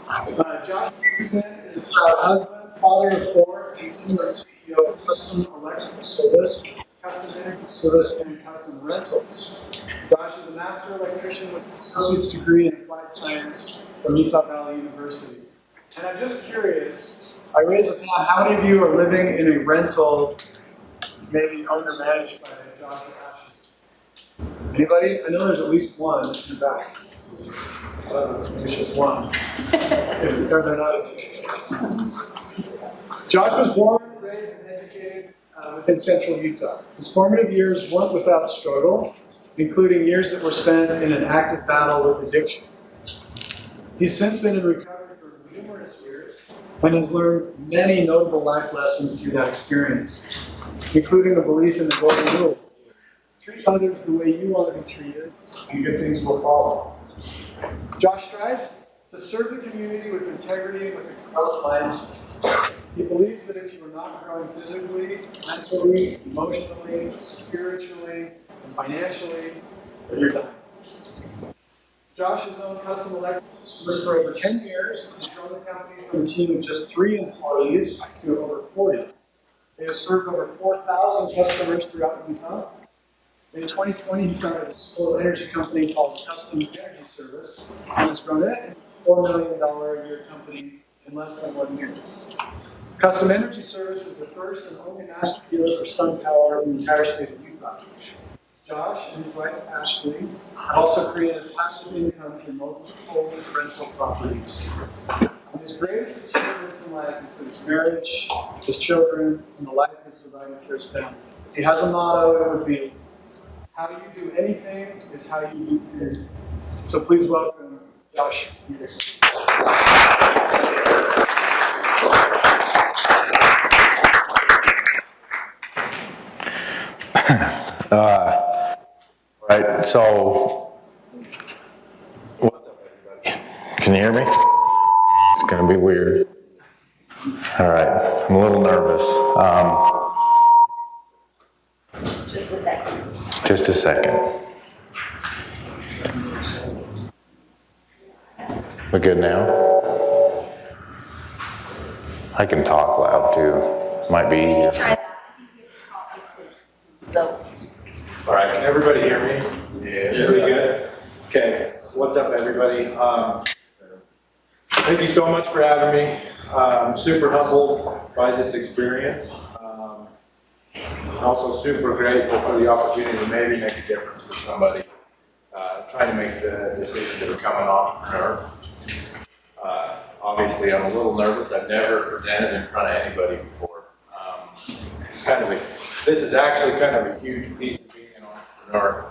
Josh Peterson is husband, father of four, and former CEO of Custom Electrical Service, Custom Energy Service, and Custom Rentals. Josh is a Master Electrician with an Associate's degree in Applied Science from Utah Valley University. And I'm just curious, I raise a hand, how many of you are living in a rental, maybe owned or managed by Josh or Ashley? Anybody? I know there's at least one in the back. There's just one. If they're not. Josh was born, raised, and educated within central Utah. His formative years weren't without struggle, including years that were spent in an active battle with addiction. He's since been in recovery for numerous years and has learned many notable life lessons through that experience, including the belief in the golden rule. Treat others the way you want to be treated, and good things will follow. Josh strives to serve the community with integrity and with a growth mindset. He believes that if you are not growing physically, mentally, emotionally, spiritually, and financially, that you're done. Josh has owned Custom Electrical Service for over 10 years. He's grown the company from a team of just 3 employees to over 40. They have served over 4,000 customers throughout Utah. In 2020, he started a solar energy company called Custom Energy Service, and has grown it into a $4 million a year company in less than 1 year. Custom Energy Service is the first and only master dealer for sun power in the entire state of Utah. Josh and his wife Ashley have also created passive income through multiple rental properties. His greatest achievements in life include his marriage, his children, and the life he's provided for his family. If he has a motto, it would be, how you do anything is how you do anything. So please welcome Josh Peterson. Right, so, what's up everybody? Can you hear me? It's gonna be weird. All right, I'm a little nervous. Just a second. Just a second. We good now? I can talk loud too. Might be easier. Try that. I think you have to talk too. So. All right, can everybody hear me? Yeah. Pretty good? Okay, what's up everybody? Thank you so much for having me. I'm super humbled by this experience. Also super grateful for the opportunity to maybe make a difference for somebody trying to make the decision to become an entrepreneur. Obviously, I'm a little nervous. I've never presented in front of anybody before. This is actually kind of a huge piece of being an entrepreneur.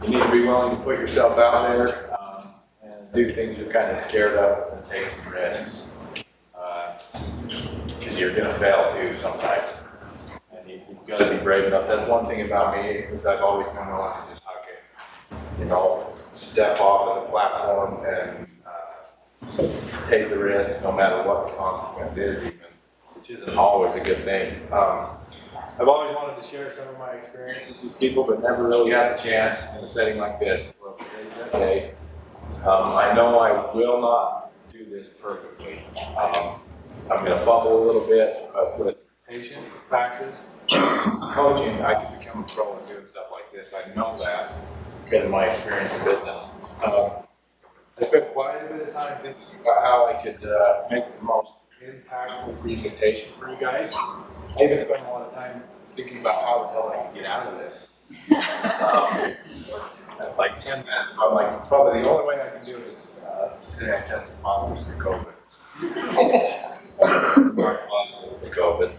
You need to be willing to put yourself out there and do things you're kind of scared of and take some risks. Because you're going to fail too sometimes. And you've got to be brave enough. That's one thing about me is I've always been willing to just hug it. You know, step off of the platform and take the risk no matter what the consequence is even, which isn't always a good thing. I've always wanted to share some of my experiences with people, but never really had a chance in a setting like this. Well, today's that day. I know I will not do this perfectly. I'm going to fumble a little bit, but with patience, practice, coaching, I can become a pro at doing stuff like this. I know that because of my experience in business. I spent quite a bit of time thinking about how I could make the most impactful presentation for you guys. I even spent a lot of time thinking about how the hell I could get out of this. Like 10 minutes, I'm like, probably the only way I can do it is say I tested positive for COVID. Positive for COVID.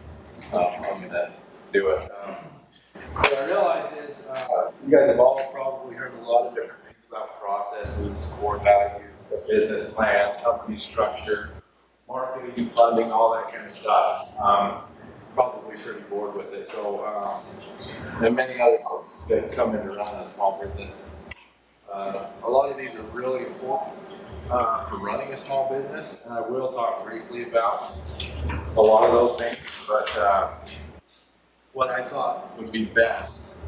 I'm gonna do it. What I realized is you guys have all probably heard a lot of different things about processes, core values, a business plan, company structure, marketing, funding, all that kind of stuff. Probably pretty bored with it. So, and many other things that come in to run a small business. A lot of these are really important for running a small business, and I will talk briefly about a lot of those things, but what I thought would be best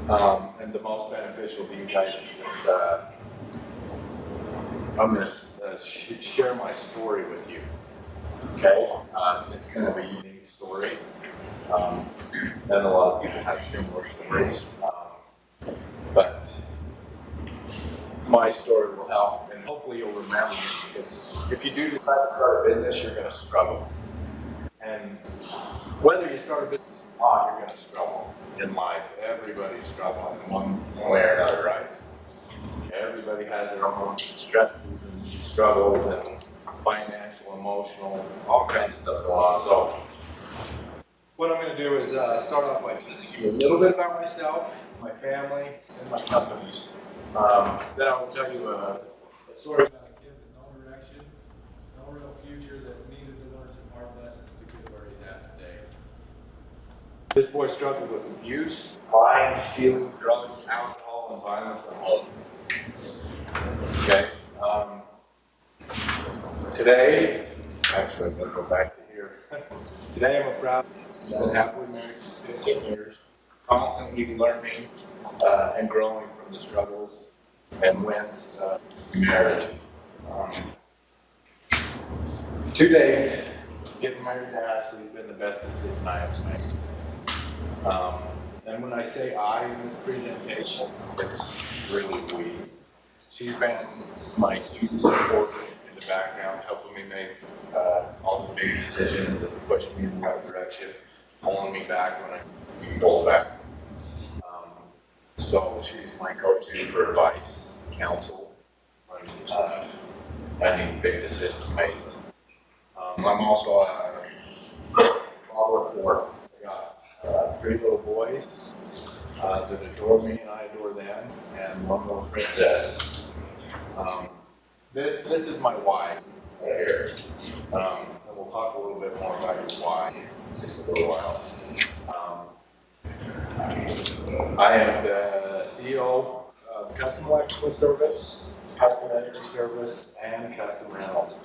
and the most beneficial to you guys is that I'm going to share my story with you. Okay, it's kind of a unique story, and a lot of people have similar stories, but my story will help, and hopefully you'll remember it, because if you do decide to start a business, you're going to struggle. And whether you start a business or not, you're going to struggle in life. Everybody's struggling in one way or another, right? Everybody has their own stresses and struggles and financial, emotional, all kinds of stuff going on. So what I'm going to do is start off by telling you a little bit about myself, my family, and my companies. Then I will tell you a story about a kid with no direction, no real future, that needed to learn some hard lessons to get where he's at today. This boy struggled with abuse, lying, stealing, drugs, alcohol, and violence at home. Okay. Today, actually, I'm going to go back to here. Today, I'm a proud, been happily married for 15 years, constantly learning and growing from the struggles and wins of marriage. To date, getting married to Ashley has been the best decision I have made. And when I say I in this presentation, it's really we. She's been my huge support in the background, helping me make all the big decisions and pushing me in the right direction, pulling me back when I need to go back. So she's my go-to for advice, counsel, when I need big decisions made. I'm also a father of four. I got 3 little boys that adore me and I adore them, and 1 little princess. This is my why right here. And we'll talk a little bit more about your why in just a little while. I am the CEO of Custom Electrical Service, Custom Energy Service, and Custom Rentals.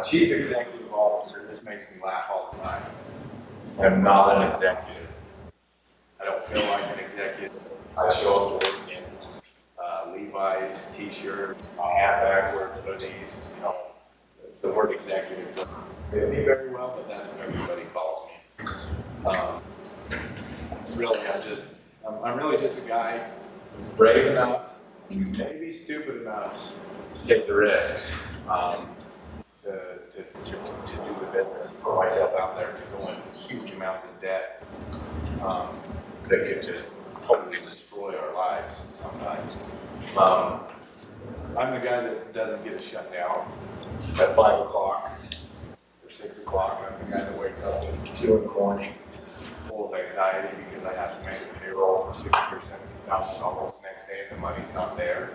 Chief Executive Officer, this makes me laugh all the time. I'm not an executive. I don't feel like an executive. I show up to work in Levi's, t-shirts, hat backwards, hoodies, you know, the word executive doesn't fit me very well, but that's what everybody calls me. I'm really just a guy who's brave enough, maybe stupid enough to take the risks, to do the business and put myself out there to go in huge amounts of debt that could just totally destroy our lives sometimes. I'm the guy that doesn't get shut down at 5 o'clock or 6 o'clock. I'm the guy that wakes up at 2 in the morning full of anxiety because I have to make a payroll for $60,000 or $70,000 the next day and the money's not there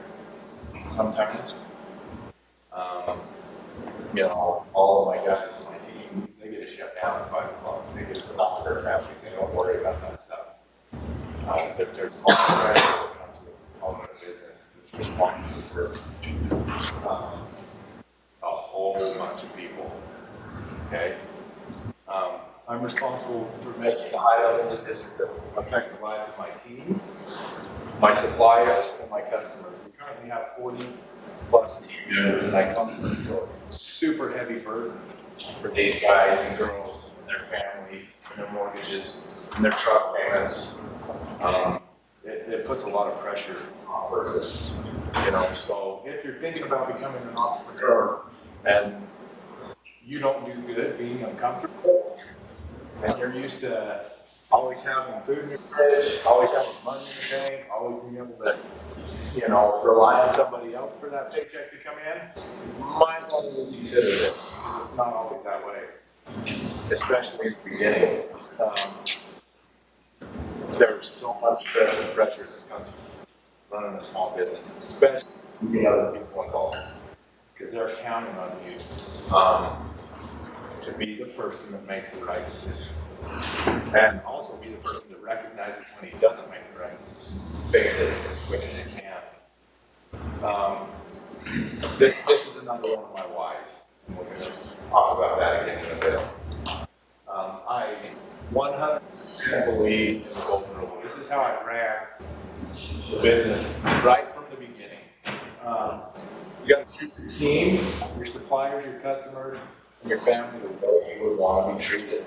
sometimes. You know, all of my guys on my team, they get a shutdown at 5 o'clock. They get to talk to their families. They don't worry about that stuff. There's all the pressure that comes with owning a business that's responsible for a whole bunch of people. Okay? I'm responsible for making the high-level decisions that affect the lives of my team, my suppliers, and my customers. We currently have 40+ team members, and I constantly feel a super heavy burden for these guys and girls and their families and their mortgages and their truck payments. It puts a lot of pressure on a person, you know. So if you're thinking about becoming an entrepreneur and you don't do good being uncomfortable, and you're used to always having food in your fridge, always having money in the bank, always being able to, you know, rely on somebody else for that paycheck to come in, you might want to consider this, because it's not always that way, especially in the beginning. There's so much stress and pressure that comes from running a small business, especially with other people involved, because they're counting on you to be the person that makes the right decisions, and also be the person that recognizes when he doesn't make the right decisions, fix it as quick as you can. This is another one of my whys, and we're going to talk about that again in a bit. I 100% believe in the golden rule. This is how I ran the business right from the beginning. You got to treat your team, your suppliers, your customers, and your family the way you would want to be treated.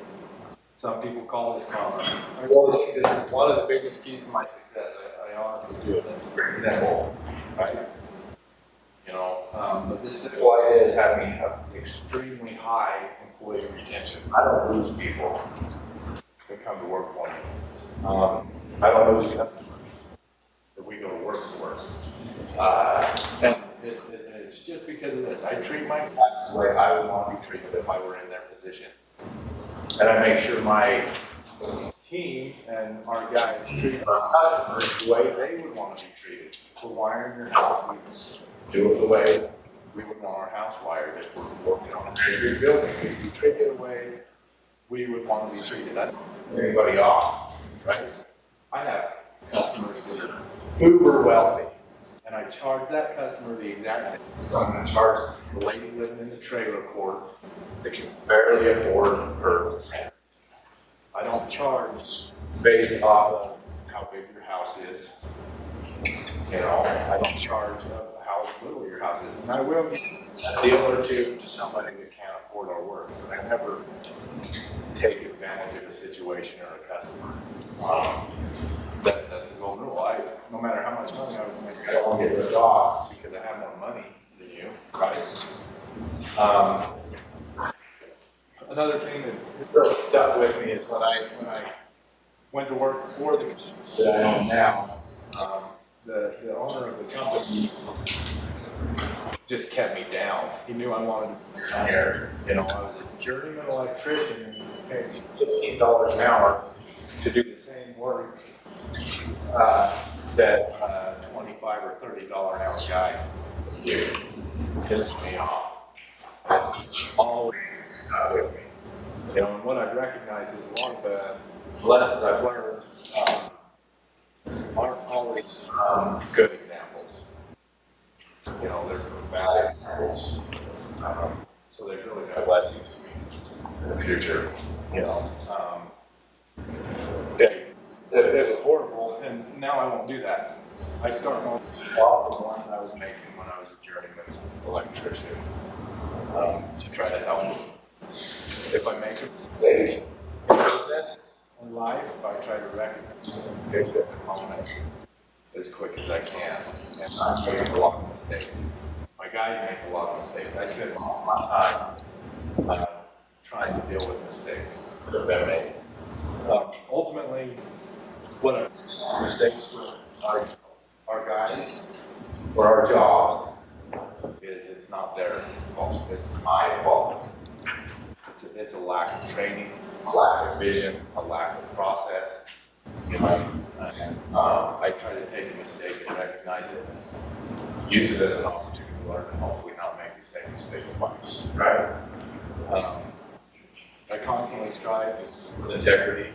Some people call this karma. I really think this is one of the biggest keys to my success. I honestly do it. It's pretty simple, right? You know, but this simple idea is having extremely high employee retention. I don't lose people that come to work for me. I don't lose customers that we go to work for. And it's just because of this. I treat my clients the way I would want to be treated if I were in their position. And I make sure my team and our guys treat our customers the way they would want to be treated. If we're wiring your house, we do it the way we would want our house wired. If we're working on a big building, we treat it the way we would want to be treated. I don't put anybody off, right? I have customers that are uber wealthy, and I charge that customer the exact same. I'm going to charge the lady living in the trailer court that can barely afford her rent. I don't charge based off of how big your house is. You know, I don't charge how little your house is. And I will give a deal or two to somebody that can't afford our work, but I never take advantage of a situation or a customer. That's the golden rule. No matter how much money I was making, I don't want to get ripped off because I have more money than you, right? Another thing that's really stuck with me is when I went to work for the company that I own now, the owner of the company just kept me down. He knew I wanted to be down here. You know, I was a journeyman electrician and he was paying me $15 an hour to do the same work that $25 or $30 an hour guy did. Pissed me off. That's always stuck with me. You know, and what I've recognized is a lot of the lessons I've learned aren't always good examples. You know, they're bad examples. So they've really been blessings to me in the future. You know, it was horrible, and now I won't do that. I start most off the one I was making when I was a journeyman electrician to try to help. If I make a mistake in business and life, I try to recognize it and fix it and own it as quick as I can. And I make a lot of mistakes. My guys make a lot of mistakes. I spend most of my time trying to deal with mistakes that have been made. Ultimately, what are mistakes with our guys or our jobs is it's not their fault, it's my fault. It's a lack of training, a lack of vision, a lack of process. You know, and I try to take a mistake and recognize it and use it as an opportunity to learn and hopefully not make the same mistake twice, right? I constantly strive with integrity,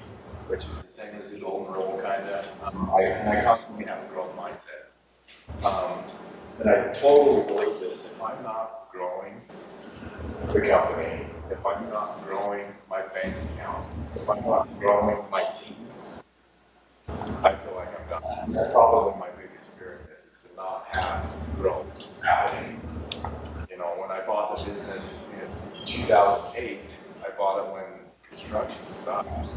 which is the same as the golden rule, kind of. I constantly have a growth mindset. And I totally believe this. If I'm not growing the company, if I'm not growing my bank account, if I'm not growing my team, I feel like I'm done. That's probably my biggest fear in this, is to not have growth happening. You know, when I bought the business in 2008, I bought it when construction stopped.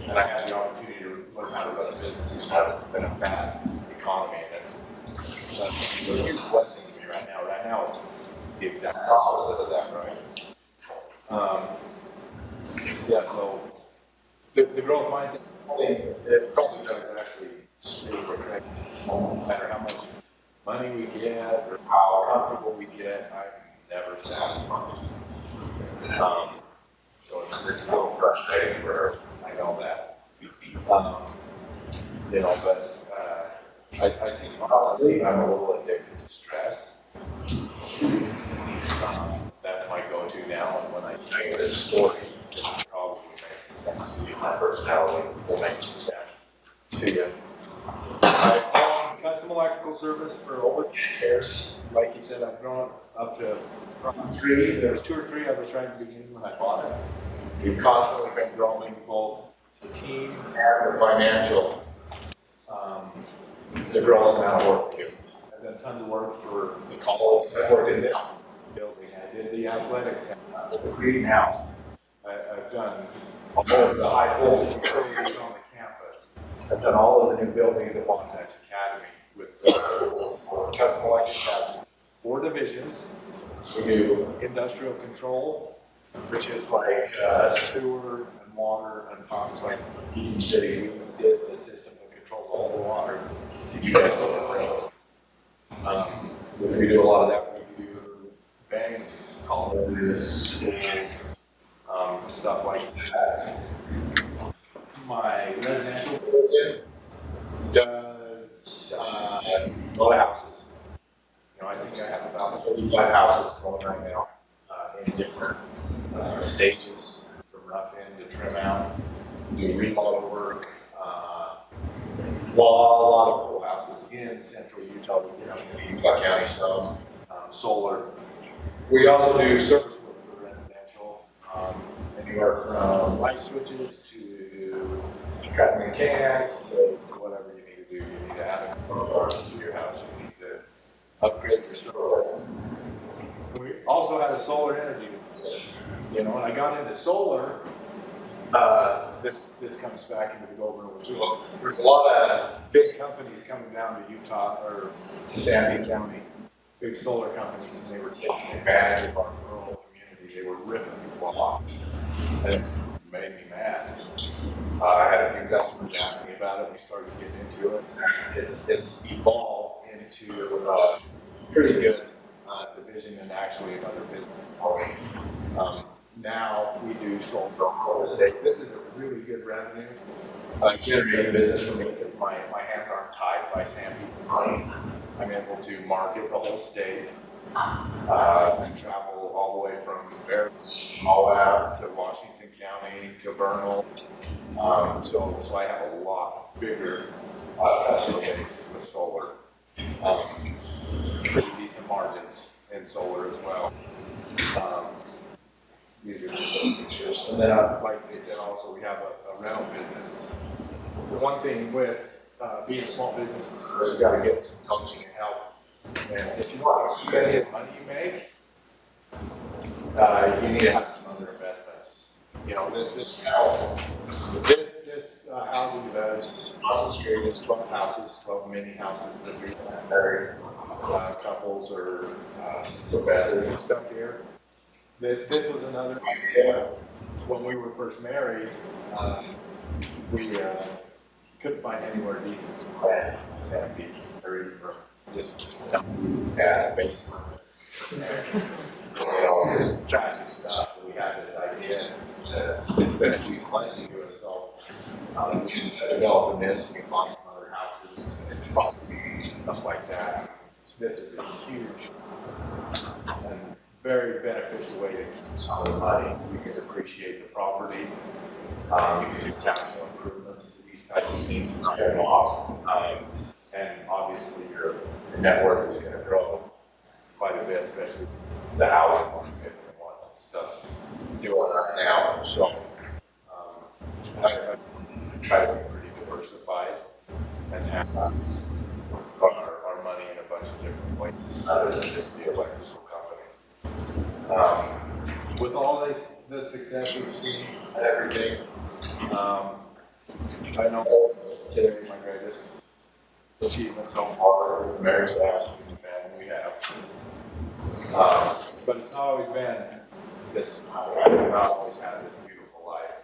And I had the opportunity to learn how to run a business in a bad economy. And that's a huge blessing to me right now. Right now, it's the exact opposite of that, right? Yeah, so the growth mindset, it probably doesn't actually stay correct. No matter how much money we get or how comfortable we get, I'm never satisfied. So it's a little frustrating for her. I know that. You know, but I think honestly, I'm a little addicted to stress. That's my go-to now. And when I tell you this story, it probably makes sense to you. My personality will make sense to you. I've owned custom electrical service for over 10 years. Like you said, I've grown up to from 3. There was 2 or 3 I was right at the beginning when I bought it. We've constantly been growing both the team and the financial, the gross amount of work we do. done tons of work for the college. I worked in this building. I did the athletic center, the greenhouse. I've done all of the high voltage utilities on the campus. I've done all of the new buildings at Wasatch Academy with custom electric has 4 divisions. We do industrial control, which is like sewer and water and pumps, like Eaton City. We did the system that controls all the water. You guys know we do a lot of that. We do banks, colleges, schools, stuff like that. My residential division does a lot of houses. You know, I think I have about 45 houses going right now in different stages, from rough in to trim out, do remodel work. A lot of cool houses in central Utah, Utah County, some solar. We also do service work for residential, anywhere from light switches to cutting the cans to whatever you need to do. You need to add a car to your house. You need to upgrade your service. We also had a solar energy facility. You know, when I got into solar, this comes back into the gold room too. There's a lot of big companies coming down to Utah or to Sandy County, big solar companies, and they were taking advantage of our rural community. They were ripping people off, and it made me mad. I had a few customers ask me about it. We started getting into it. It's evolved into a pretty good division and actually another business point. Now we do solar real estate. This is a really good revenue generating business for me because my hands aren't tied by Sandy County. I'm able to market the whole state and travel all the way from Moab to Washington County to Vernal. So I have a lot bigger customer base with solar. Pretty decent margins in solar as well. These are just some pictures. And then, like they said, also we have a rental business. The one thing with being a small business is you've got to get some coaching and help. And if you want to keep any of the money you make, you need to have some other investments. You know, this housing is just across the street. It's 12 houses, 12 mini houses that we married couples or professors and stuff here. This was another idea. When we were first married, we couldn't find anywhere decent to rent in Santa Fe, or even just gas basement. Just tracks and stuff. We had this idea, and it's been a huge blessing to us. So we ended up developing this, and we bought some other houses and properties and stuff like that. This is a huge and very beneficial way to keep some of the money. You can appreciate the property. You can do capital improvements to these types of things and spend them off. And obviously your net worth is going to grow quite a bit, especially the housing market and what stuff doing right now. So I try to be pretty diversified and have our money in a bunch of different places other than just the electrical company. With all the success we've seen and everything, I know today my greatest achievement so far is the marriage that I've seen and the family we have. But it's not always been this, I've not always had this beautiful life.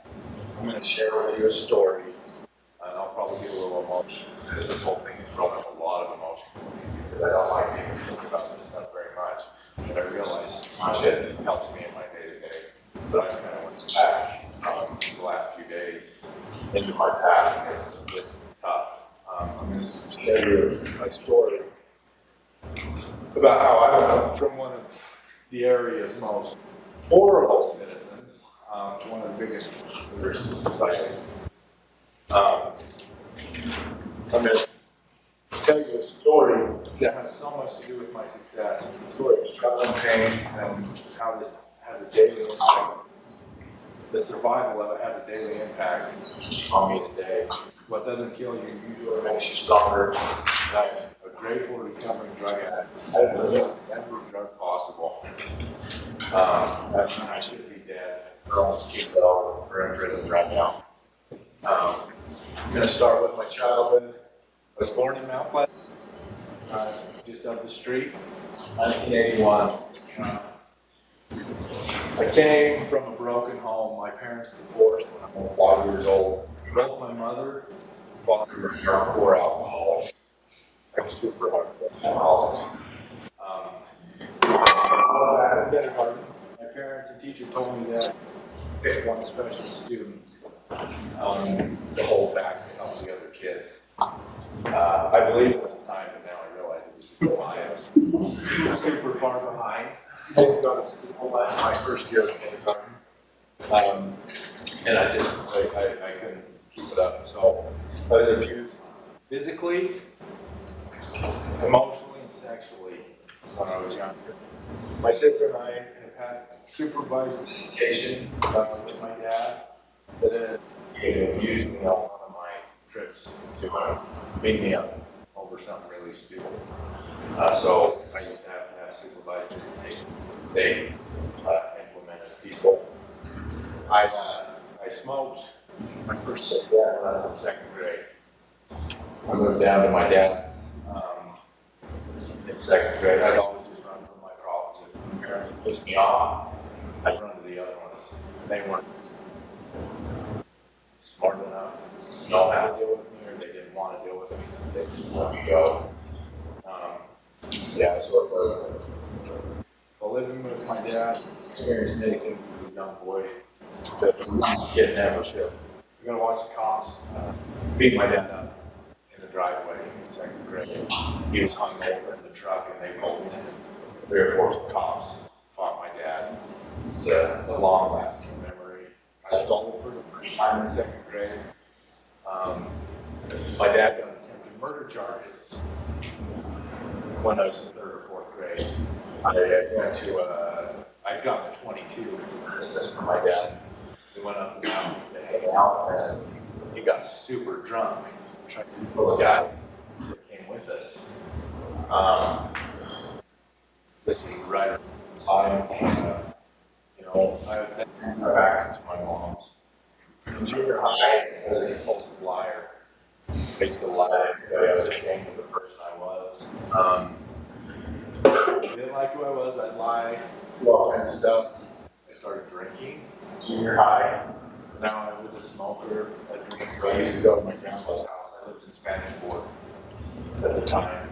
I'm going to share with you a story, and I'll probably get a little emotional because this whole thing has brought up a lot of emotion for me because I don't like even thinking about this stuff very much. And I realize it helps me in my day-to-day. But I kind of went back the last few days into my past, and it's tough. I'm going to tell you my story about how I went from one of the area's most horrible citizens to one of the biggest contributors to society. I'm going to tell you a story that has so much to do with my success. The story of struggle and pain and how this has a daily impact. The survival of it has a daily impact on me today. What doesn't kill you usually makes you stronger. And I grateful recovering drug addict. I didn't use every drug possible. I should be dead, or on skid row, or in prison right now. I'm going to start with my childhood. I was born in Mount Pleasant, just up the street, 1981. I came from a broken home. My parents divorced when I was 5 years old. Both my mother and father were hardcore alcoholics. Like super hardcore alcoholics. My parents and teacher told me that I picked one special student to hold back all the other kids. I believed it at the time, but now I realize it was just a lie. I was super far behind. I didn't go to school my first year of kindergarten. And I couldn't keep it up. So I was abused physically, emotionally, and sexually when I was younger. My sister and I have had supervised visitation with my dad that had abused me on one of my trips to beat me up over something really stupid. So I used to have supervised visitations with state implemented people. I smoked my first cigarette when I was in second grade. I moved down to my dad's in second grade. I'd always just run from my problems. If my parents would piss me off, I'd run to the other ones. They weren't smart enough to know how to deal with me, or they didn't want to deal with me, so they just let me go. So for living with my dad, experienced many things as a young boy that a kid never should. You're gonna watch the cops beat my dad up in the driveway in second grade. He was hung over in the truck, and they pulled in. 3 or 4 cops fought my dad. It's a long-lasting memory. I stole for the first time in second grade. My dad got attempted murder charges when I was in 3rd or 4th grade. I'd gotten a 22 for Christmas from my dad. We went up the mountains to hang out, and he got super drunk. Tried to pull a guy that came with us. This is right at the time. I went back to my mom's. In junior high, I was an impulsive liar. I used to lie. I was ashamed of the person I was. Didn't like who I was. I'd lie, do all kinds of stuff. I started drinking in junior high. Now I was a smoker, a drinker. I used to go to my grandpa's house. I lived in Spanish Fort at the time.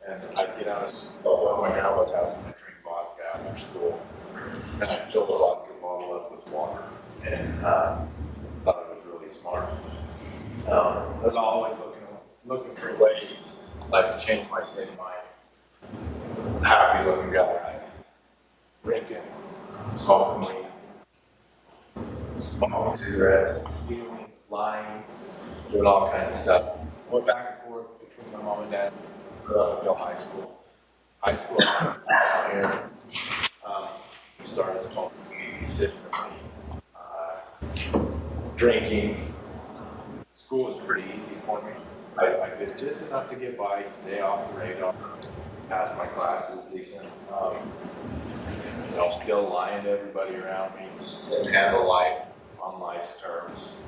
And I'd get out of school, go to my grandpa's house, and I'd drink vodka after school. And I filled a vodka bottle up with water. And thought it was really smart. I was always looking for ways to change my state of mind. Happy looking guy. Drinking, smoking weed, smoking cigarettes, stealing, lying, doing all kinds of stuff. Went back and forth between my mom and dad's until high school. High school, here, started smoking weed consistently. Drinking. School was pretty easy for me. I did just enough to get by, stay off the radar, pass my classes decent. Still lying to everybody around me, just didn't handle life on life's terms.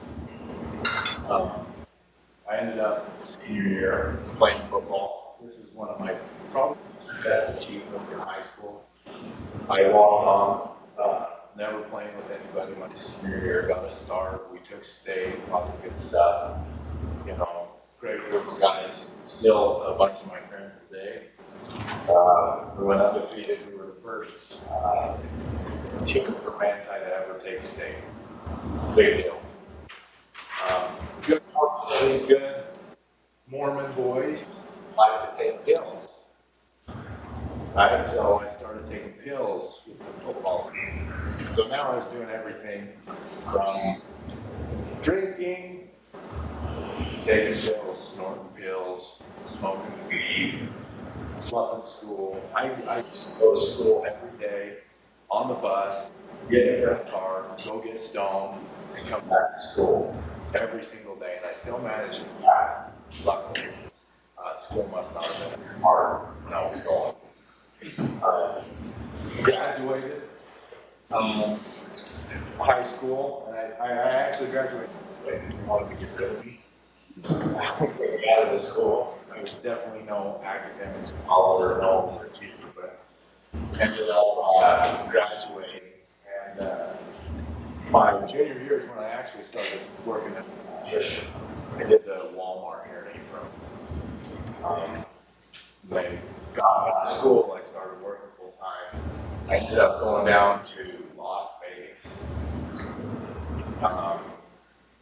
I ended up senior year playing football. This is one of my probably best achievements in high school. I walked on, never playing with anybody my senior year, got a start. We took state, lots of good stuff. Great group of guys, still a bunch of my friends today. We went undefeated. We were the first team for mankind to ever take state. Big deal. Good sports, good. Mormon boys like to take pills. So I started taking pills with the football team. So now I was doing everything from drinking, taking pills, snorting pills, smoking weed, sloughing school. I used to go to school every day on the bus, get in a friend's car, go get stoned, and come back to school every single day. And I still managed to pass, luckily. School must not have been hard when I was going. Graduated high school, and I actually graduated. They didn't want to get rid of me. Out of the school. I was definitely no academic scholar, no overachiever, but ended up graduating. And my junior year is when I actually started working as an electrician. I did the Walmart here in April. When I got out of school, I started working full time. I ended up going down to Las Vegas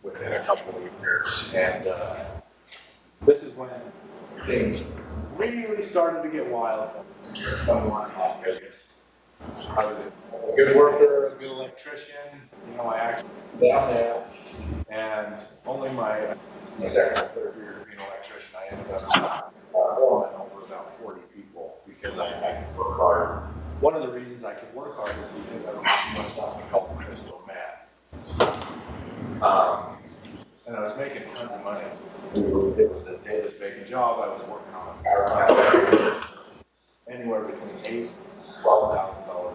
within a couple of years. And this is when things really started to get wild when we went to Las Vegas. I was a good worker, a good electrician. You know, I actually down there, and only my second or third year being an electrician, I ended up foreman over about 40 people because I could work hard. One of the reasons I could work hard is because I was doing something called crystal meth. And I was making tons of money. It was a daily baking job. I was working on a power plant anywhere between $8,000 and $12,000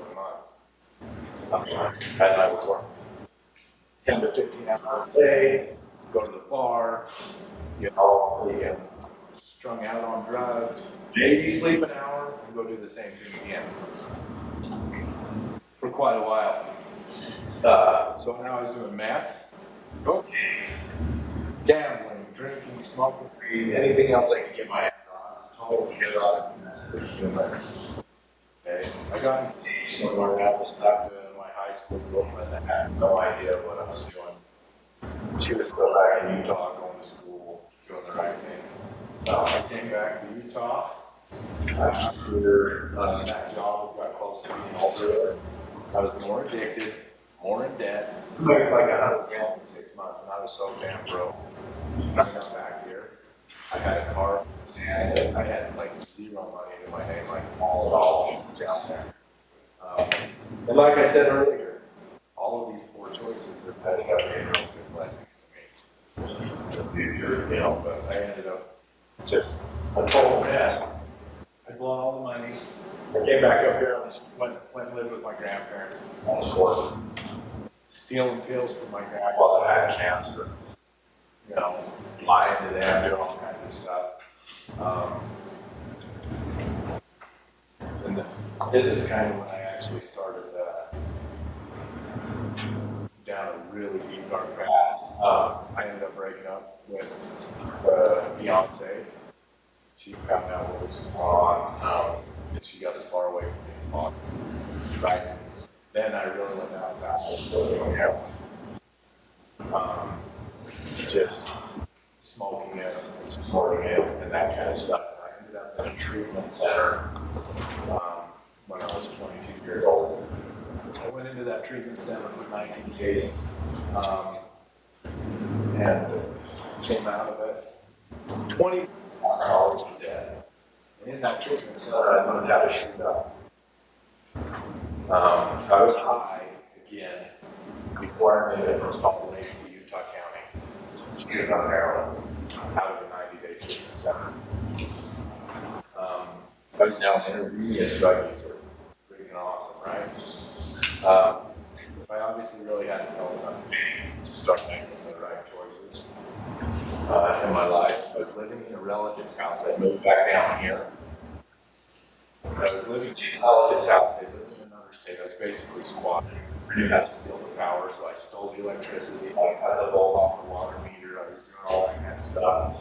a month. And I would work 10 to 15 hours a day, go to the bar, get all strung out on drugs, maybe sleep an hour, and go do the same thing again for quite a while. So now I was doing math, gambling, drinking, smoking weed, anything else I could get my hand on. Total chaotic mess of human. Okay, I got engaged somewhere around the stuff to my high school girlfriend that had no idea what I was doing. She was still back in Utah, going to school, doing the right thing. So I came back to Utah. After that job got close to being older, I was more addicted, more in debt. I made like $100,000 in 6 months, and I was so damn broke. When I got back here, I had a car, and I had like zero money to my name, like all down there. And like I said earlier, all of these poor choices have had real good blessings to me in the future, you know. But I ended up just a total mess. I'd blown all the money. I came back up here and went and lived with my grandparents in small sport, stealing pills from my grandpa that had cancer. You know, lying to them, doing all kinds of stuff. And this is kind of when I actually started down a really deep dark path. I ended up breaking up with a fiance. She found out what was going on, and she got as far away from me as possible. Right? Then I really went down that doing heroin. Just smoking it, snorting it, and that kind of stuff. I ended up in a treatment center when I was 22 years old. I went into that treatment center for 90 days and came out of it $20 in debt. And in that treatment center, I learned how to shoot up. I was high again before I made it from Salt Lake to Utah County, shooting up heroin out of a 90-day treatment center. I was now an intermediate drug user. Freaking awesome, right? I obviously really hadn't felt enough pain to start making the right choices in my life. I was living in a relative's house. I moved back down here. I was living in a relative's house. They lived in another state. I was basically squatting. I knew how to steal the power, so I stole the electricity. I cut the bulb off the water meter. I was doing all that kind of stuff.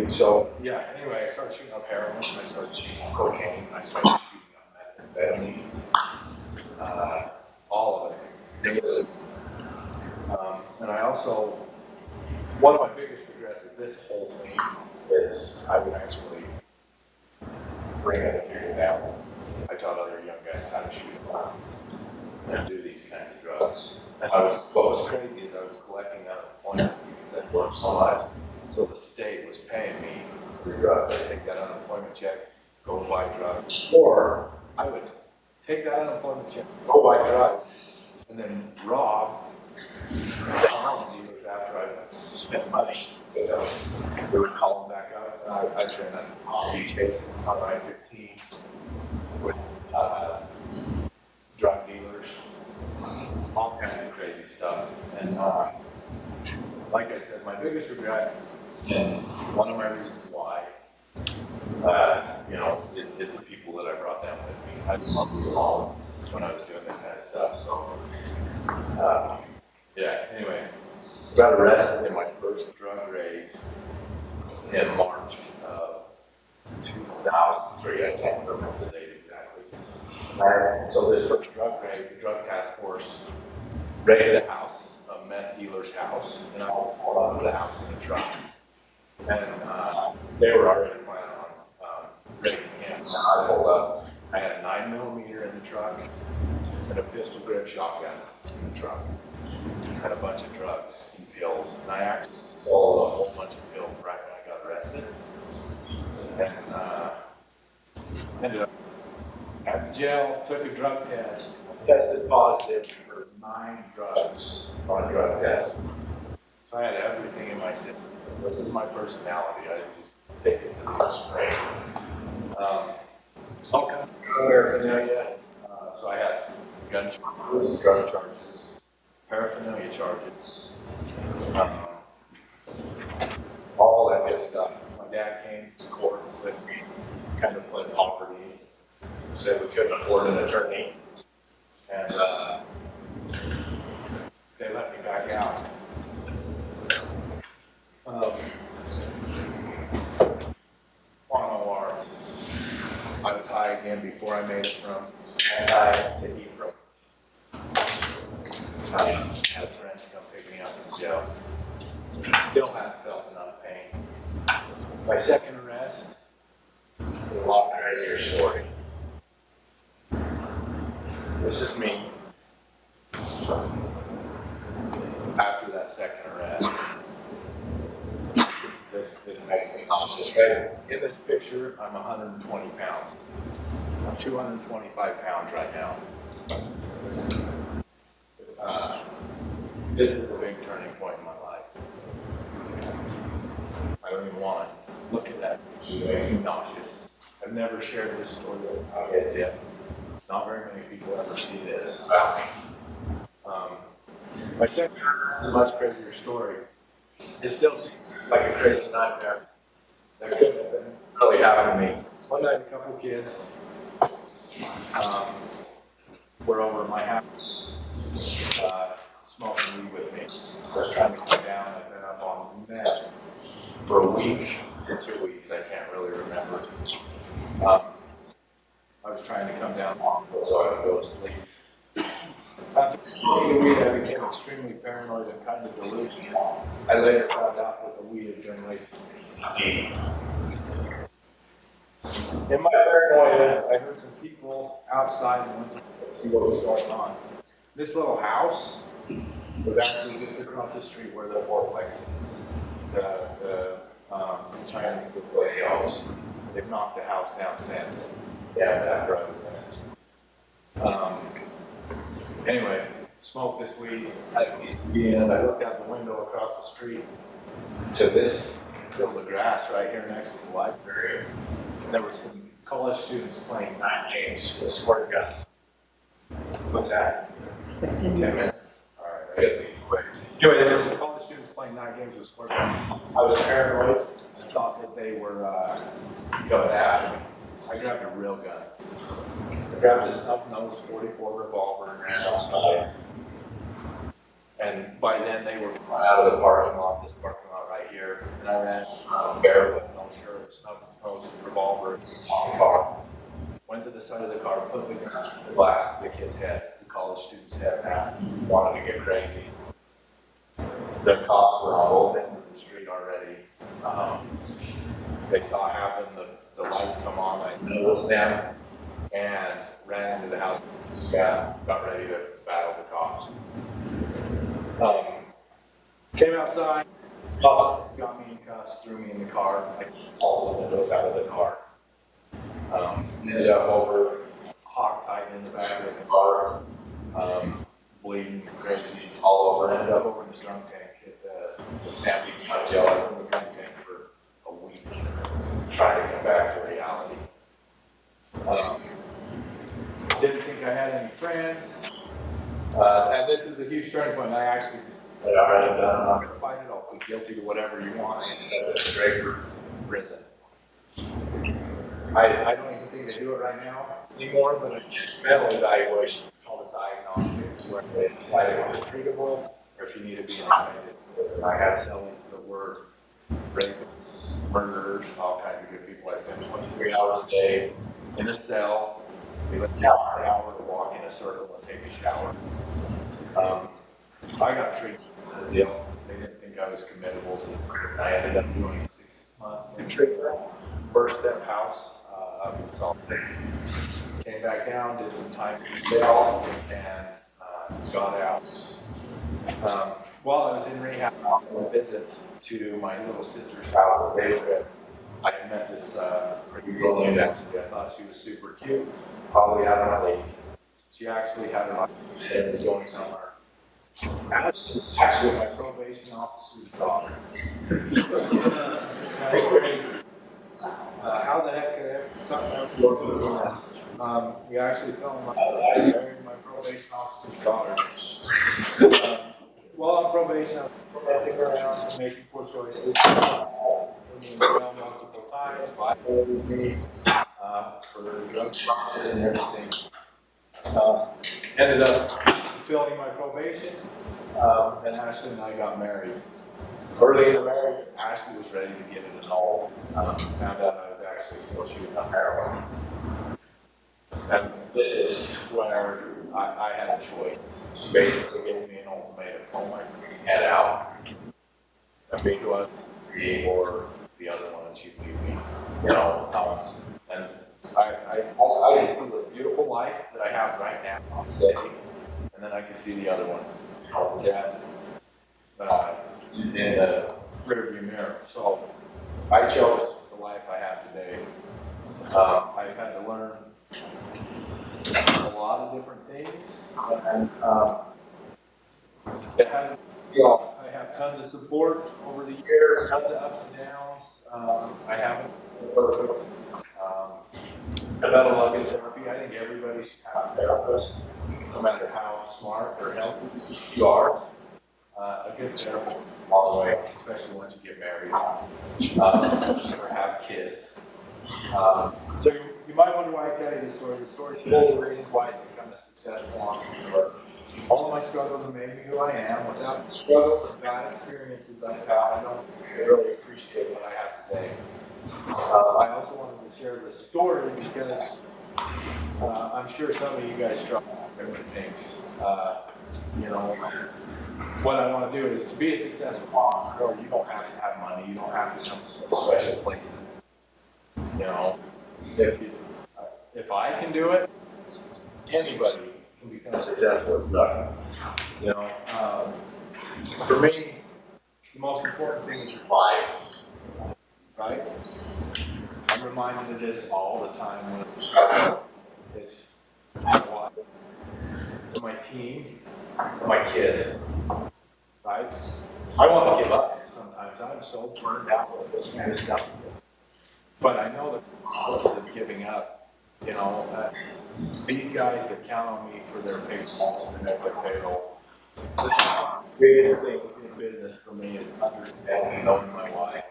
So, yeah, anyway, I started shooting up heroin, I started shooting up cocaine, I started shooting up methamphetamine, all of it. And I also, one of my biggest regrets of this whole thing is I would actually bring other people down. I taught other young guys how to shoot and do these kinds of drugs. And what was crazy is I was collecting unemployment because I worked so much. So the state was paying me for drugs. I'd take that unemployment check, go buy drugs. Or I would take that unemployment check, go buy drugs, and then rob the spend money. You know, we would call them back up. I've been on speed chases on I-15 with drug dealers, all kinds of crazy stuff. And like I said, my biggest regret, and one of my reasons why, you know, is the people that I brought down with me. I loved them all when I was doing that kind of stuff. So, yeah, anyway, got arrested in my first drug raid in March of 2003. I can't remember the date exactly. And so this first drug raid, the drug task force raided a house, a meth dealer's house, and I was pulled out of the house in a truck. And they were already planning on raiding him. I pulled up, I had a 9mm in the truck and a pistol grip shotgun in the truck. Had a bunch of drugs and pills, and I actually stole a whole bunch of pills right when I got arrested. And ended up at the jail, took a drug test, tested positive for 9 drugs on a drug test. So I had everything in my system. This is my personality. I just take it to the extreme. All kinds of paraphernalia. So I had gun charges, drug charges, paraphernalia charges, all that good stuff. My dad came to court with me, kind of pled poverty, said we couldn't afford an attorney, and they let me back out. On OR, I was high again before I made it from high to Ephraim. Had a friend come pick me up from jail. Still haven't felt enough pain. My second arrest was a lot crazier story. This is me after that second arrest. This makes me nauseous, right? In this picture, I'm 120 pounds. I'm 225 pounds right now. This is a big turning point in my life. I don't even want to look at that. It makes me nauseous. I've never shared this story with my kids yet. Not very many people ever see this about me. My second is a much crazier story. It still seems like a crazy nightmare that couldn't have been really happened to me. One night, a couple kids were over at my house smoking weed with me. I was trying to come down. I've been up on meth for a week to 2 weeks. I can't really remember. I was trying to come down so I could go to sleep. After smoking weed, I became extremely paranoid and kind of delusional. I later found out that the weed had been laced with PCP. In my paranoia, I heard some people outside and went to see what was going on. This little house was actually just across the street where the fourplex is. The Chinese that play house. They've knocked the house down since. Yeah, that drugs in it. Anyway, smoked this weed, had a PCP in it. I looked out the window across the street to this field of grass right here next to the library. And there were some college students playing 9 games with squirt guns. What's that? 10 minutes? All right, I gotta leave quick. Anyway, there were some college students playing 9 games with squirt guns. I was paranoid. I thought that they were going at me. I grabbed a real gun. I grabbed a snub-nosed .44 revolver and ran outside. And by then they were out of the parking lot, this parking lot right here. And I ran barefoot, no shirt, snub-nosed revolver, in the car. Went to the side of the car, put the gun in the glass of the kid's head, the college student's head, and asked him if he wanted to get crazy. The cops were on both ends of the street already. They saw it happen, the lights come on, I noticed them, and ran into the house and got ready to battle the cops. Came outside, cops got me in cuffs, threw me in the car, I kicked all the windows out of the car. Ended up over, hog-tied in the back of the car, bleeding crazy all over, ended up over in this drunk tank, hit the Sandy got jealous and we've been paying for a week trying to come back to reality. Didn't think I had any friends. And this is a huge turning point. I actually just decided, all right, I'm not going to fight it. I'll plead guilty to whatever you want. I ended up in a Draper prison. I don't even think they do it right now anymore, but a mental evaluation called a diagnostic, where they decide if it's treatable or if you need to be indicted. And I had cellies that were rapists, murderers, all kinds of good people. I spent 23 hours a day in a cell. We went out for an hour to walk in a circle and take a shower. I got treated for the deal. They didn't think I was committable to the prison. I ended up doing a 6-month in treatment. First step house up in Salt Lake. Came back down, did some time in jail, and got out. While I was in rehab, on a visit to my little sister's house in Baytrip, I met this pretty girl named Ashley. I thought she was super cute, probably out of my league. She actually had an idea and was going somewhere. Actually, my probation officer's daughter. That's crazy. How the heck could I have something else work with this? We actually fell in love. I married my probation officer's daughter. While on probation, I was messing around and making poor choices. Being in jail multiple times, violated me for drug charges and everything. Ended up fulfilling my probation, and Ashley and I got married. Early in the marriage, Ashley was ready to get it annulled. Found out I was actually still shooting up heroin. And this is where I had a choice. She basically gave me an ultimatum, pull my freaking head out, and be who I was be, or the other one, and she'd leave me, you know. And I can see this beautiful life that I have right now today, and then I can see the other one, death, in the rearview mirror. So I chose the life I have today. I've had to learn a lot of different things, and it hasn't been a skill. I have tons of support over the years, tons of ups and downs. I haven't been perfect. I've had a lot of good therapy. I think everybody should have a therapist, no matter how smart or healthy you are. A good therapist is all the way, especially once you get married or have kids. So you might wonder why I tell you this story. The story's full of reasons why I've become a successful entrepreneur. All of my struggles have made me who I am. Without the struggles and bad experiences I've had, I don't really appreciate what I have today. I also wanted to share this story because I'm sure some of you guys struggle with different things. You know, what I want to do is to be a successful entrepreneur, you don't have to have money, you don't have to come to special places. You know, if I can do it, anybody can become successful at stuff. You know, for me, the most important thing is your life, right? I'm reminded of this all the time when I'm struggling. It's my wife, for my team, for my kids, right? I want to give up sometimes. I'm so burned out with this kind of stuff. But I know the process of giving up, you know, these guys that count on me for their paychecks and their payroll. The biggest things in business for me is understanding and knowing my why.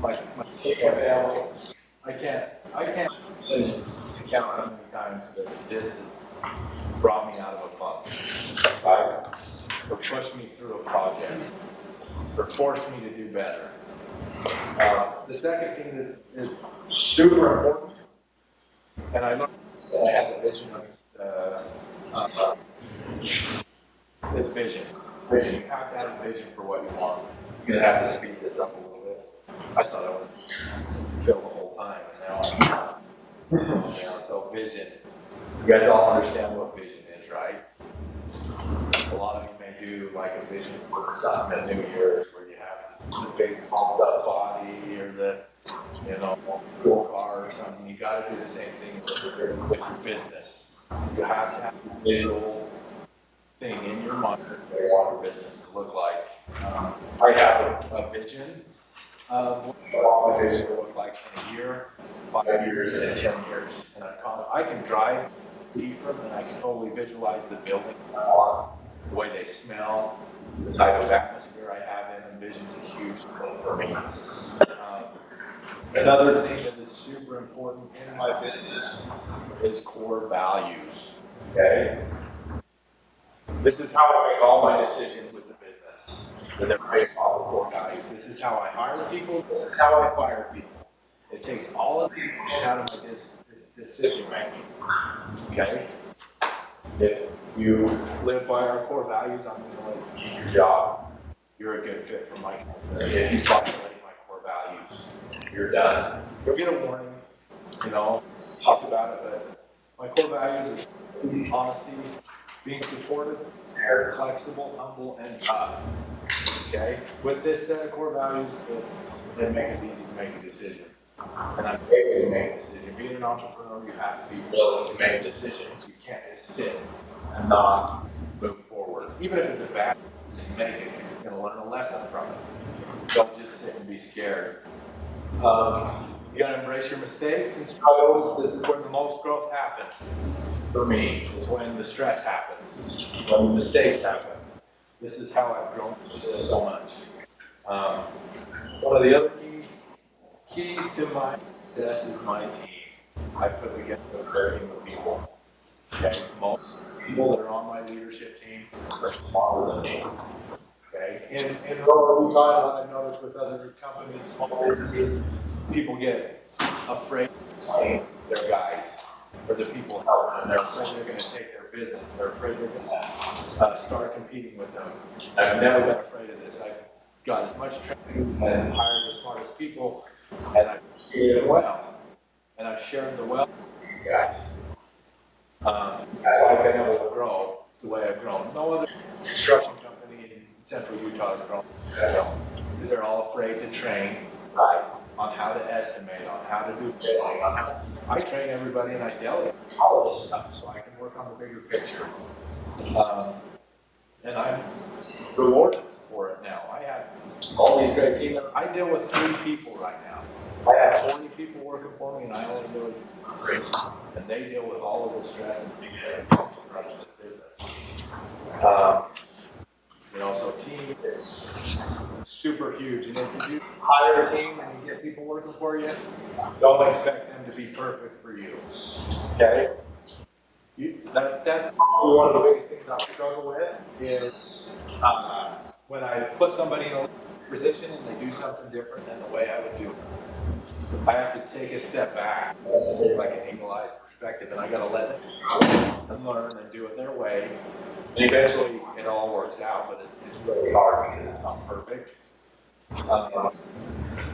My family, I can't count how many times that this has brought me out of a funk, right? Or pushed me through a project, or forced me to do better. The second thing that is super important, and I learned this when I had the vision of it's vision. Vision. You have to have a vision for what you want. You're gonna have to speed this up a little bit. I thought I was filled the whole time, and now I'm not. So vision. You guys all understand what vision is, right? A lot of you may do like a vision for something at New Year's where you have the big pumped up body or the, you know, cool car or something. You gotta do the same thing with your business. You have to have a visual thing in your mind that you want your business to look like. I have a vision of what my vision will look like in a year, 5 years, and 10 years. And I can drive deeper and I can totally visualize the buildings I want, the way they smell, the type of atmosphere I have in them. Vision's a huge thing for me. Another thing that is super important in my business is core values. Okay? This is how I make all my decisions with the business. That they're based on the core values. This is how I hire people. This is how I fire people. It takes all of the emotion out of my decision making. Okay? If you live by our core values, I'm going to let you keep your job. You're a good fit for my company. If you violate my core values, you're done. You'll get a warning. You know, talk about it, but my core values are honesty, being supportive, flexible, humble, and tough. Okay? With this set of core values, it makes it easy to make a decision. And I'm able to make a decision. Being an entrepreneur, you have to be willing to make decisions. You can't just sit and not move forward. Even if it's a bad decision, make it. You're going to learn a lesson from it. Don't just sit and be scared. You got to embrace your mistakes and struggles. This is where the most growth happens. For me, is when the stress happens, when the mistakes happen. This is how I've grown so much. One of the other keys to my success is my team. I put together a great team of people. Okay, most people that are on my leadership team are smaller than me. Okay, in rural Utah, what I've noticed with other companies, small businesses, people get afraid to explain their guys or the people helping them. They're afraid they're going to take their business. They're afraid they're going to start competing with them. I've never been afraid of this. I've got as much training and hired the smartest people, and I've treated them well. And I've shared the wealth with these guys. That's why I've been able to grow the way I've grown. No other construction company in central Utah has grown because they're all afraid to train guys on how to estimate, on how to do billing, on how I train everybody and I delegate all of this stuff so I can work on the bigger picture. And I'm rewarded for it now. I have all these great teams. I deal with 3 people right now. I have 40 people working for me and I only deal with 3. And they deal with all of the stress and BS that comes from running this business. You know, so team is super huge. And if you do hire a team and you get people working for you, don't expect them to be perfect for you. Okay? That's probably one of the biggest things I struggle with is when I put somebody in a position and they do something different than the way I would do it. I have to take a step back, like an eagle-eyed perspective, and I got to let them learn and do it their way. And eventually, it all works out, but it's really hard because it's not perfect.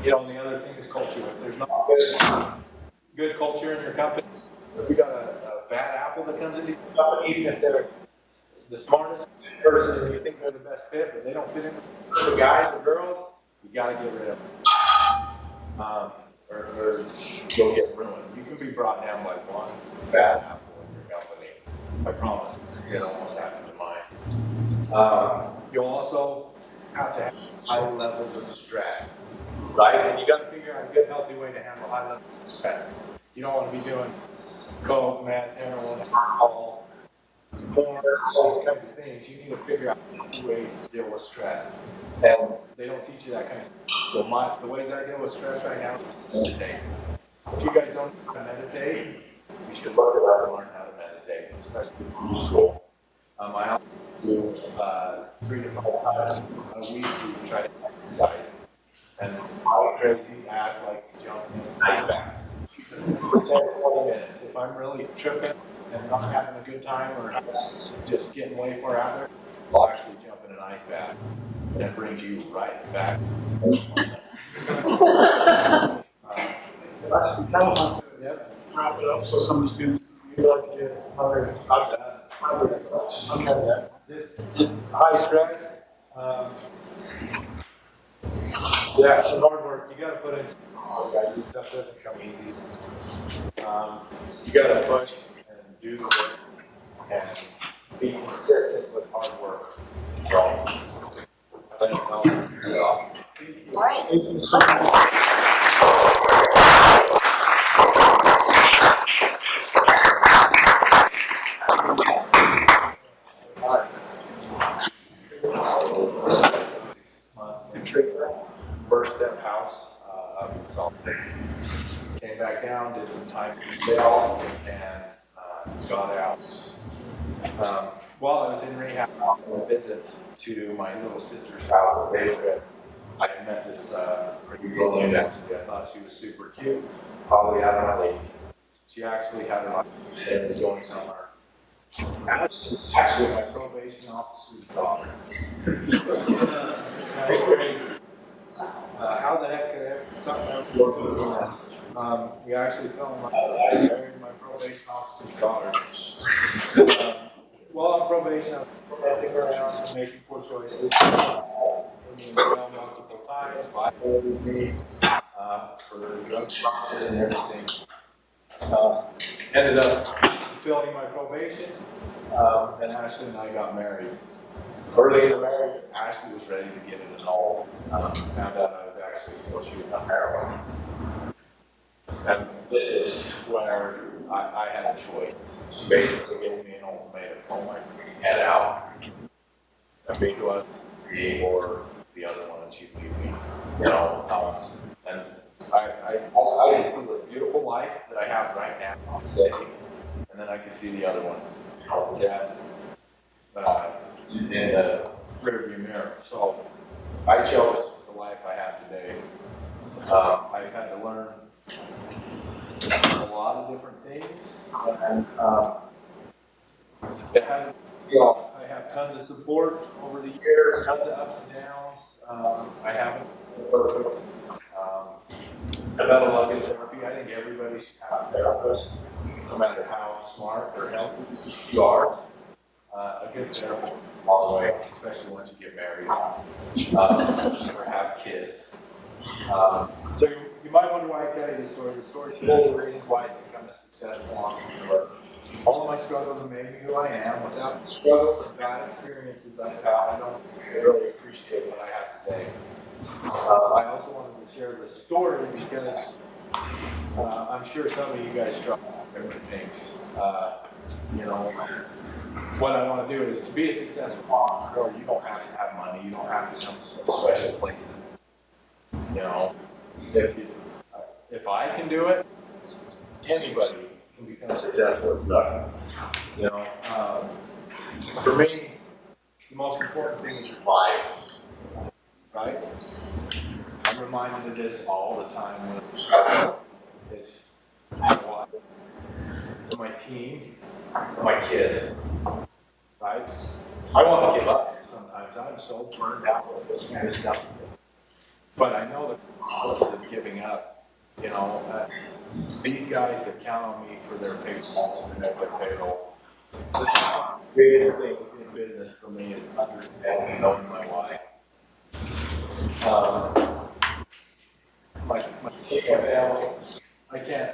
You know, and the other thing is culture. If there's not good culture in your company, if you got a bad apple that comes into your company, even if they're the smartest person and you think they're the best fit, but they don't fit in with the guys or girls, you got to get rid of them. Or you'll get ruined. You can be brought down by one bad apple in your company. I promise. It almost happens to mine. You'll also have to have high levels of stress, right? And you got to figure out a good, healthy way to handle high levels of stress. You don't want to be doing coke, meth, heroin, alcohol, porn, all these kinds of things. You need to figure out ways to deal with stress. And they don't teach you that kind of stuff. So the ways I deal with stress right now is meditate. If you guys don't know how to meditate, you should look it up and learn how to meditate, especially in school. I also do 3 to 5 times a week we try to exercise. And my crazy ass likes to jump in ice baths for 10 to 20 minutes. If I'm really tripping and not having a good time or just getting way far out there, I'll actually jump in an ice bath. And it brings you right back. Actually, kind of want to wrap it up so some of the students would like to get other. Okay. Just high stress. Yeah, it's hard work. You got to put in. Guys, this stuff doesn't come easy. You got to push and do the work and be consistent with hard work. So, that's all. All right. Thank you so much. First step house up in Salt Lake. Came back down, did some time in jail, and got out. While I was in rehab, on a visit to my little sister's house in Peterson, I met this pretty girl named Ashley. I thought she was super cute. Probably out of my league. She actually had her life and was going somewhere. Actually, my probation officer's daughter. That's crazy. How the heck could I have something else work with this? We actually fell in love. I married my probation officer's daughter. While on probation, I was messing around and making poor choices. Being in jail multiple times, violated me for drug charges and everything. Ended up fulfilling my probation, and Ashley and I got married. Early in the marriage, Ashley was ready to get it annulled. Found out I was actually still shooting up heroin. And this is where I had a choice. She basically gave me an ultimatum: pull my freaking head out and be who I was be, or the other one, and she'd leave me. You know, and I can see this beautiful life that I have right now today, and then I can see the other one, death, in the rearview mirror. So I chose the life I have today. I've had to learn a lot of different things, and it hasn't been a skill. I have tons of support over the years, tons of ups and downs. I haven't been perfect. I've had a lot of good therapy. I think everybody should have a therapist, no matter how smart or healthy you are. A good therapist is a long way, especially once you get married or have kids. So you might wonder why I tell you this story. The story's full of reasons why I've become a successful entrepreneur. All of my struggles have made me who I am. Without the struggles and bad experiences I've had, I don't really appreciate what I have today. I also wanted to share the story because I'm sure some of you guys struggle with different things. You know, what I want to do is to be a successful entrepreneur. You don't have to have money. You don't have to come to special places. You know, if I can do it, anybody can become successful at stuff. You know, for me, the most important thing is your life, right? I'm reminded of this all the time when I'm struggling. It's my wife, my team, my kids, right? I want to give up sometimes. I'm so burned out with this kind of stuff. But I know the consequences of giving up. You know, these guys that count on me for their payrolls and their payroll. The biggest things in business for me is understanding and knowing my why. My family, I can't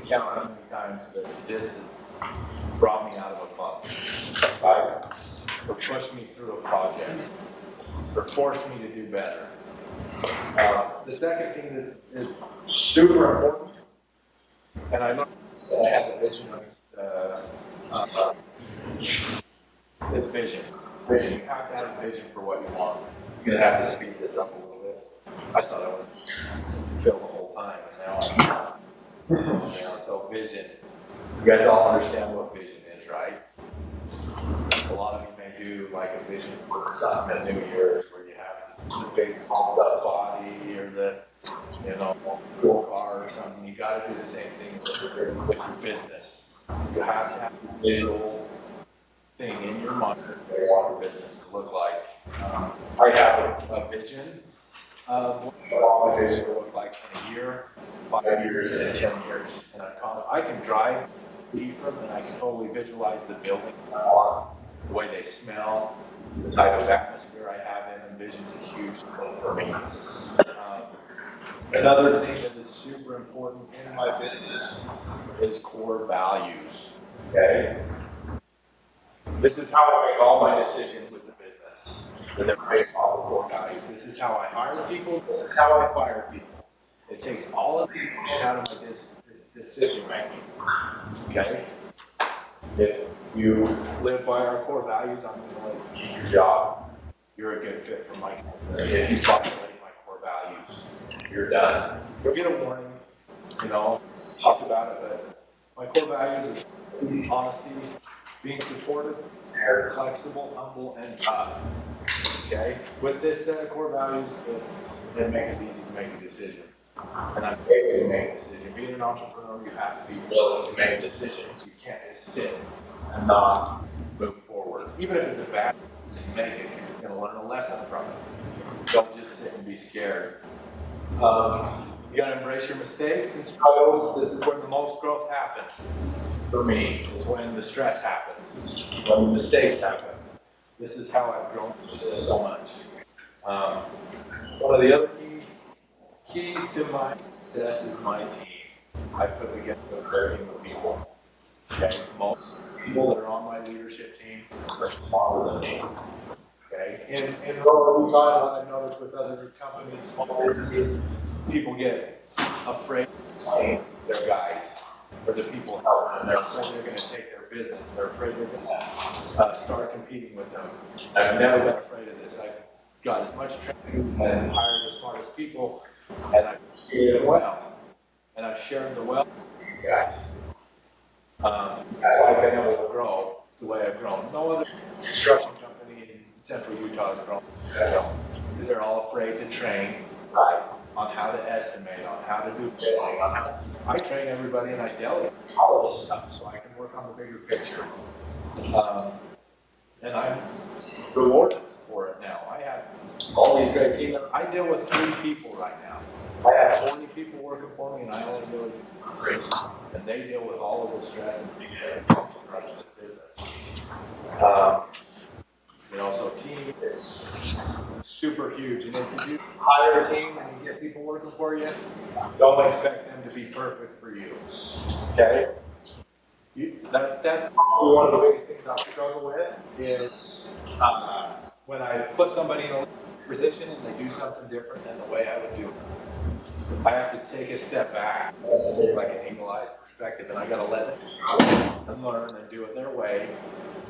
count how many times that this has brought me out of a funk, right? Or pushed me through a project, or forced me to do better. The second thing that is super important, and I learned this when I had the vision of, it's vision. Vision. You have to have a vision for what you want. You're gonna have to speed this up a little bit. I thought I was fill the whole time, and now I'm so vision. You guys all understand what vision is, right? A lot of you may do like a vision for something at New Year's where you have the big pumped up body or the, you know, cool car or something. You gotta do the same thing with your business. You have to have a visual thing in your mind that you want your business to look like. I have a vision of what my vision will look like in a year, 5 years, and 10 years. And I can drive Peterson and I can totally visualize the buildings I want, the way they smell, the type of atmosphere I have in them. Vision's a huge thing for me. Another thing that is super important in my business is core values. Okay? This is how I make all my decisions with the business. That they're based off of core values. This is how I hire people. This is how I fire people. It takes all of the emotion out of my decision making. Okay? If you live by our core values, I'm going to let you keep your job. You're a good fit for my company. If you violate my core values, you're done. You'll get a warning. You know, I'll talk about it, but my core values are honesty, being supportive, flexible, humble, and tough. Okay? With this set of core values, it makes it easy to make a decision. And I'm able to make a decision. Being an entrepreneur, you have to be willing to make decisions. You can't just sit and not move forward. Even if it's a bad decision, make it. You're going to learn a lesson from it. Don't just sit and be scared. You got to embrace your mistakes and struggles. This is where the most growth happens. For me, is when the stress happens, when the mistakes happen. This is how I've grown so much. One of the other keys to my success is my team. I put together a great team of people. Okay, most people that are on my leadership team are smaller than me. Okay, in rural Utah, what I've noticed with other companies, small businesses, people get afraid to explain their guys or the people helping them. They're afraid they're going to take their business. They're afraid they're going to start competing with them. I've never been afraid of this. I've got as much training and hired the smartest people, and I've treated them well. And I've shared the wealth with these guys. That's why I've been able to grow the way I've grown. No other construction company in central Utah has grown. Because they're all afraid to train guys on how to estimate, on how to do billing, on how I train everybody and I delegate all of this stuff so I can work on the bigger picture. And I'm rewarded for it now. I have all these great teams. I deal with 3 people right now. I have 40 people working for me and I only deal with 3. And they deal with all of the stress and things that come from running this business. You know, so team is super huge. And if you do hire a team and you get people working for you, don't expect them to be perfect for you. Okay? That's probably one of the biggest things I struggle with is when I put somebody in a position and they do something different than the way I would do it. I have to take a step back, like an eagle-eyed perspective, and I got to let them and learn and do it their way.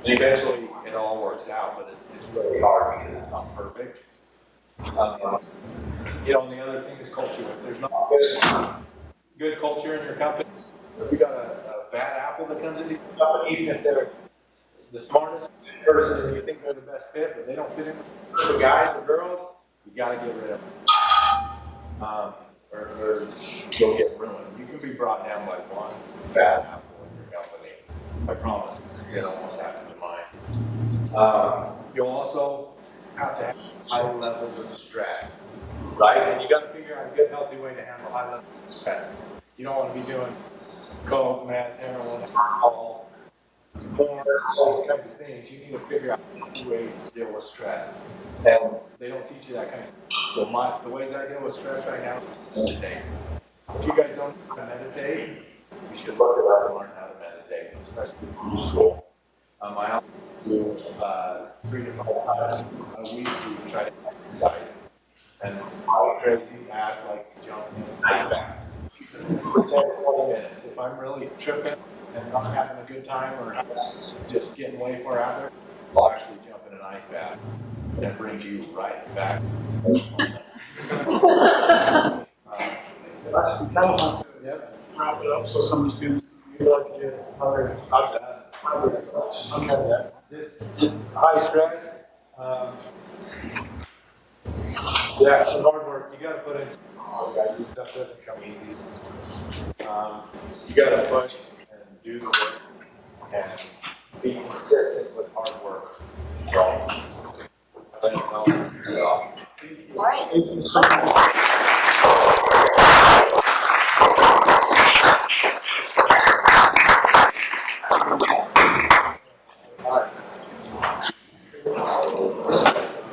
And eventually, it all works out, but it's really hard because it's not perfect. You know, and the other thing is culture. If there's not good culture in your company, if you got a bad apple that comes into your company, even if they're the smartest person and you think they're the best fit, but they don't fit in with the guys or girls, you got to get rid of them. Or you'll get ruined. You can be brought down by one bad apple in your company. I promise. It almost happens to mine. You'll also have to have high levels of stress, right? And you got to figure out a good, healthy way to handle high levels of stress. You don't want to be doing coke, meth, heroin, alcohol, porn, all these kinds of things. You need to figure out ways to deal with stress. And they don't teach you that kind of stuff. So the ways I deal with stress right now is meditate. If you guys don't know how to meditate, you should look it up and learn how to meditate, especially through school. I also do 3 to 5 times a week we try to exercise. And my crazy ass likes to jump in ice baths for 10 to 20 minutes. If I'm really tripping and not having a good time or just getting way far out there, I'll actually jump in an ice bath. And it brings you right back. Actually, kind of want to wrap it up so some of the students would like to get other. I'm done. Okay. Just high stress. Yeah, some hard work. You got to put in. Guys, this stuff doesn't come easy. You got to push and do the work and be consistent with hard work. So, All right. Thank you so much.